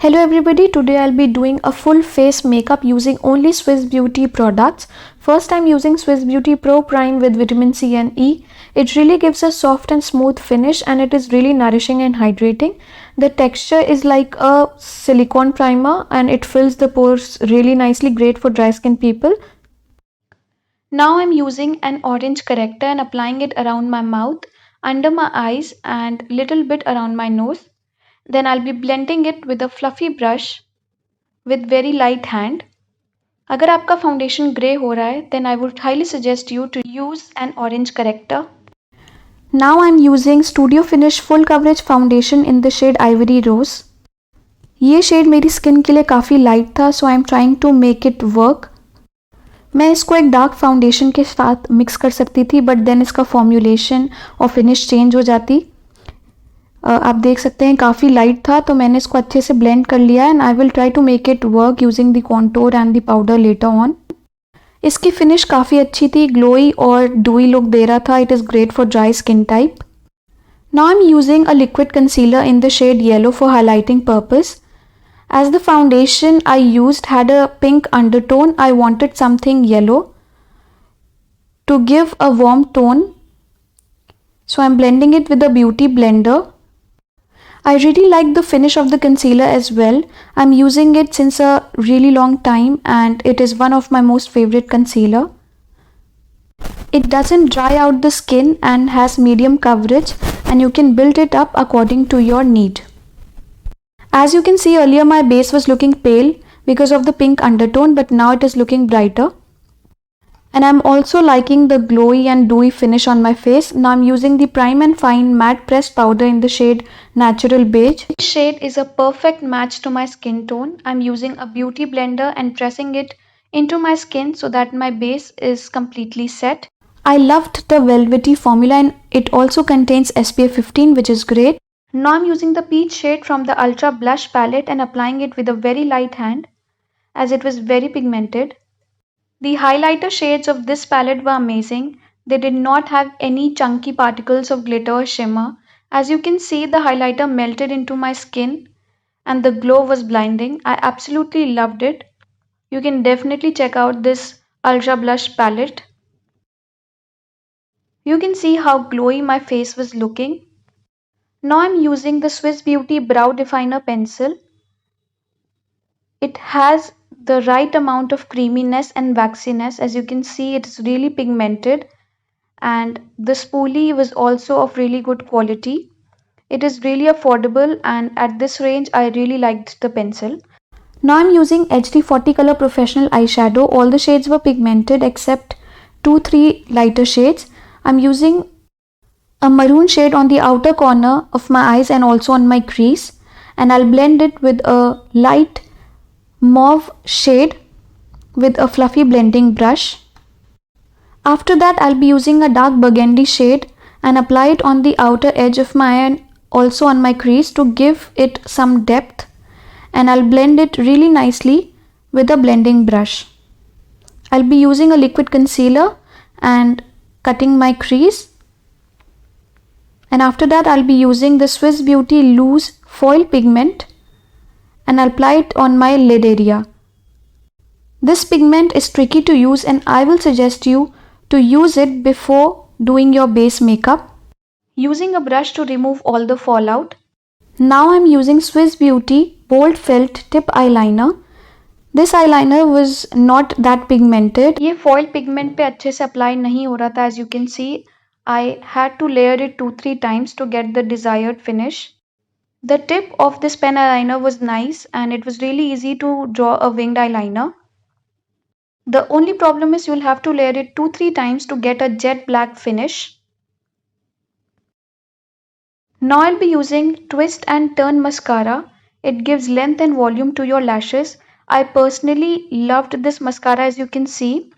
Hello everybody, today I'll be doing a full face makeup using only Swiss Beauty products. First I'm using Swiss Beauty Pro Prime with vitamin C and E. It really gives a soft and smooth finish and it is really nourishing and hydrating. The texture is like a silicone primer and it fills the pores really nicely, great for dry skin people. Now I'm using an orange corrector and applying it around my mouth, under my eyes and little bit around my nose. Then I'll be blending it with a fluffy brush with very light hand. अगर आपका foundation grey हो रहा है, then I would highly suggest you to use an orange corrector. Now I'm using Studio Finish Full Coverage Foundation in the shade Ivory Rose. ये shade मेरी skin के लिए काफ़ी light था, so I'm trying to make it work. मैं इसको एक dark foundation के साथ मिक्स कर सकती थी, बट देन इसका फॉर्मुलेशन और फिनिश चेंज हो जाती. आप देख सकते हैं काफ़ी लाइट था, तो मैंने इसको अच्छे से ब्लेंड कर लिया and I will try to make it work using the contour and the powder later on. इसकी फिनिश काफ़ी अच्छी थी, ग्लोई और डूई लुक दे रहा था. It is great for dry skin type. Now I am using a liquid concealer in the shade yellow for highlighting purpose. As the foundation I used had a pink undertone, I wanted something yellow to give a warm tone. So I'm blending it with a beauty blender. I really like the finish of the concealer as well. I'm using it since a really long time and it is one of my most favorite concealer. It doesn't dry out the skin and has medium coverage and you can build it up according to your need. As you can see, earlier my base was looking pale because of the pink undertone, but now it is looking brighter. And I'm also liking the glowy and dewy finish on my face. Now I'm using the Prime and Fine matte pressed powder in the shade Natural Beige. This shade is a perfect match to my skin tone. I'm using a beauty blender and pressing it into my skin so that my base is completely set. I loved the velvety formula and it also contains SPF 15, which is great. Now I'm using the peach shade from the Ultra Blush palette and applying it with a very light hand as it was very pigmented. The highlighter shades of this palette were amazing. They did not have any chunky particles of glitter or shimmer. As you can see, the highlighter melted into my skin and the glow was blinding. I absolutely loved it. You can definitely check out this Ultra Blush palette. You can see how glowy my face was looking. Now I'm using the Swiss Beauty Brow Definer Pencil. It has the right amount of creaminess and waxiness. As you can see, it is really pigmented and the spoolie was also of really good quality. It is really affordable and at this range I really liked the pencil. Now I'm using HD 40 Color Professional Eyeshadow. All the shades were pigmented except 2-3 lighter shades. I'm using a maroon shade on the outer corner of my eyes and also on my crease, and I'll blend it with a light mauve shade with a fluffy blending brush. After that I'll be using a dark burgundy shade and apply it on the outer edge of my eye and also on my crease to give it some depth, and I'll blend it really nicely with a blending brush. I'll be using a liquid concealer and cutting my crease. And after that I'll be using the Swiss Beauty Loose Foil Pigment and I'll apply it on my lid area. This pigment is tricky to use and I will suggest you to use it before doing your base makeup, using a brush to remove all the fallout. Now I'm using Swiss Beauty Bold Felt Tip Eyeliner. This eyeliner was not that pigmented. ये foil pigment पे अच्छे से apply नहीं हो रहा था. As you can see, I had to layer it 2-3 times to get the desired finish. The tip of this pen eyeliner was nice and it was really easy to draw a winged eyeliner. The only problem is you'll have to layer it 2-3 times to get a jet black finish. Now I'll be using Twist and Turn Mascara. It gives length and volume to your lashes. I personally loved this mascara. As you can see,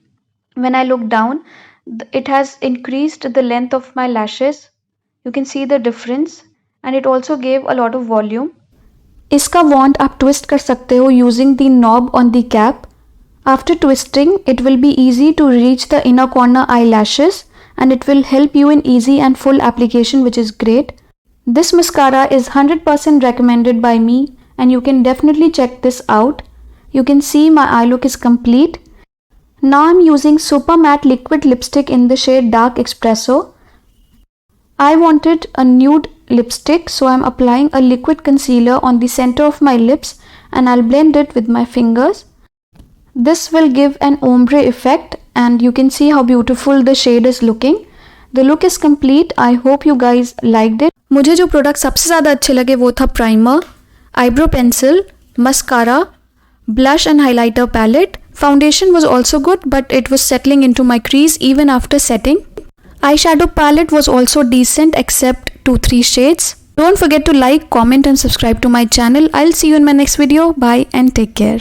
when I look down, it has increased the length of my lashes. You can see the difference and it also gave a lot of volume. इसका wand आप twist कर सकते हो using the knob on the cap. After twisting, it will be easy to reach the inner corner eyelashes and it will help you in easy and full application, which is great. This mascara is 100% recommended by me and you can definitely check this out. You can see my eye look is complete. Now I'm using Super Matte Liquid Lipstick in the shade Dark Espresso. I wanted a nude lipstick, so I'm applying a liquid concealer on the center of my lips and I'll blend it with my fingers. This will give an ombre effect and you can see how beautiful the shade is looking. The look is complete. I hope you guys liked it. मुझे जो product सबसे ज़्यादा अच्छे लगे वो था primer, eyebrow pencil, mascara, blush and highlighter palette. Foundation was also good but it was settling into my crease even after setting. Eyeshadow palette was also decent except 2-3 shades. Don't forget to like, comment and subscribe to my channel. I'll see you in my next video. Bye and take care.